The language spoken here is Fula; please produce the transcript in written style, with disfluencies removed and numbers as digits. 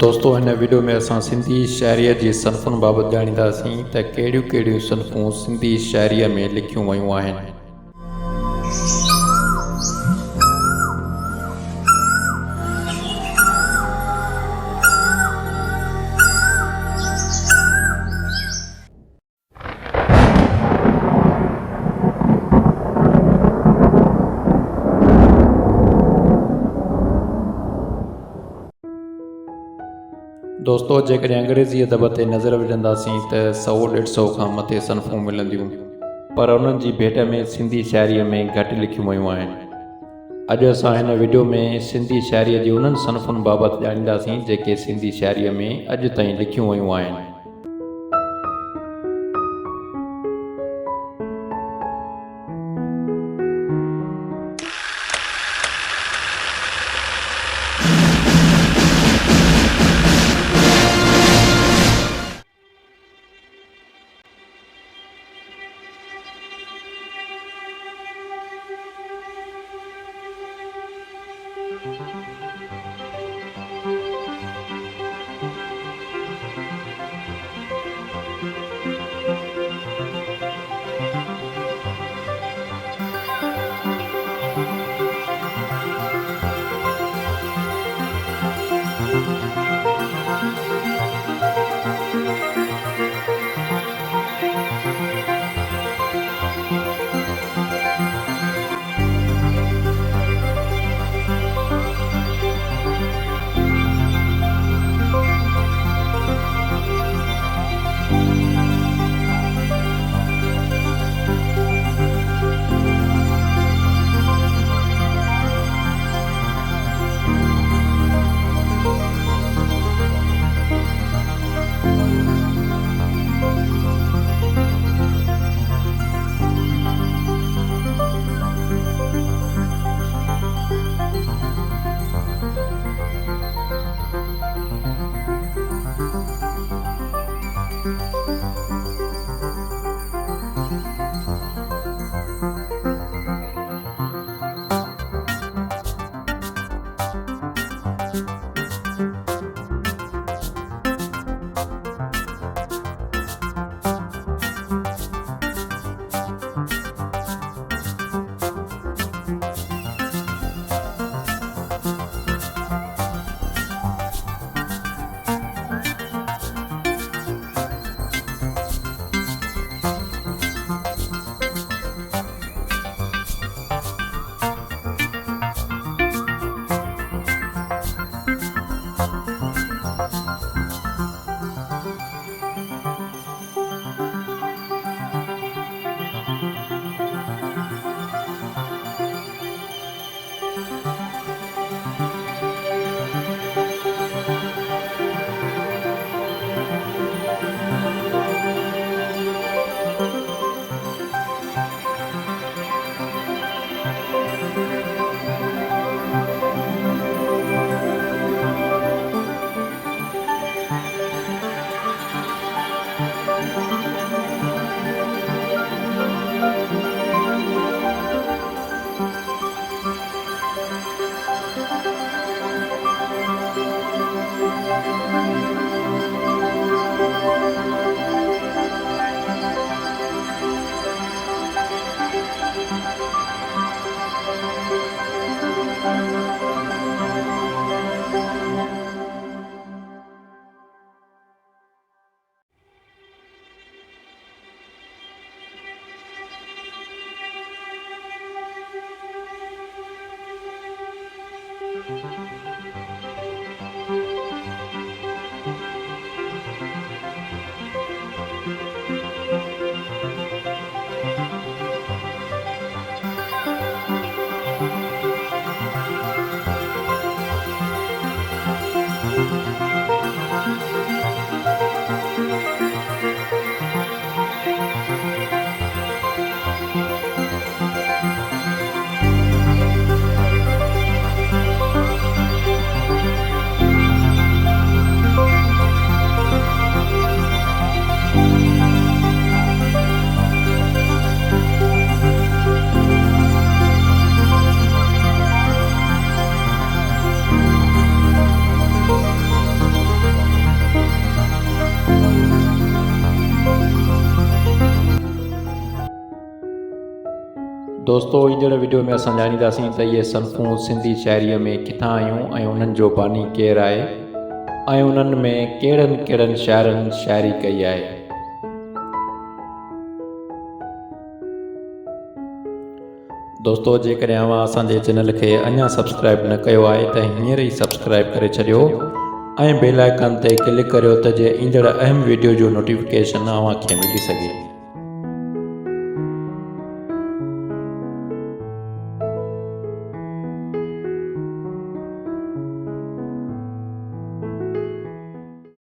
दोस्तों हिन वीडियो में असां सिंधी शाइरीअ जी सनफ़ुनि बाबति ॼाणींदासीं त कहिड़ियूं कहिड़ियूं सनफ़ूं सिंधी शाइरीअ में लिखियूं वयूं आहिनि। दोस्तों जेकॾहिं अंग्रेज़ी अदब ते नज़र विझंदासीं त 100-150 खां मथे सनफ़ूं मिलंदियूं, पर उन्हनि जी भेट में सिंधी शाइरीअ में घटि लिखियूं वयूं आहिनि। अॼु असां हिन वीडियो में सिंधी शाइरीअ जी उन्हनि सनफ़ुनि बाबति ॼाणींदासीं जेके सिंधी शाइरीअ में अॼु ताईं लिखियूं वयूं आहिनि। दोस्तों ईंदड़ वीडियो में असां ॼाणींदासीं त इहे सनफूं सिंधी शाइरीअ में किथां आयूं ऐं उन्हनि जो बानी केरु आहे ऐं उन्हनि में कहिड़नि कहिड़नि शाइरनि शाइरी कई आहे। दोस्तों जेकॾहिं अव्हां असांजे चैनल खे अञा सब्सक्राइब न कयो आहे त हींअर ई सब्सक्राइब करे छॾियो ऐं बेल आइकन ते क्लिक करियो त जे ईंदड़ अहम वीडियो जो नोटिफिकेशन अव्हांखे मिली सघे।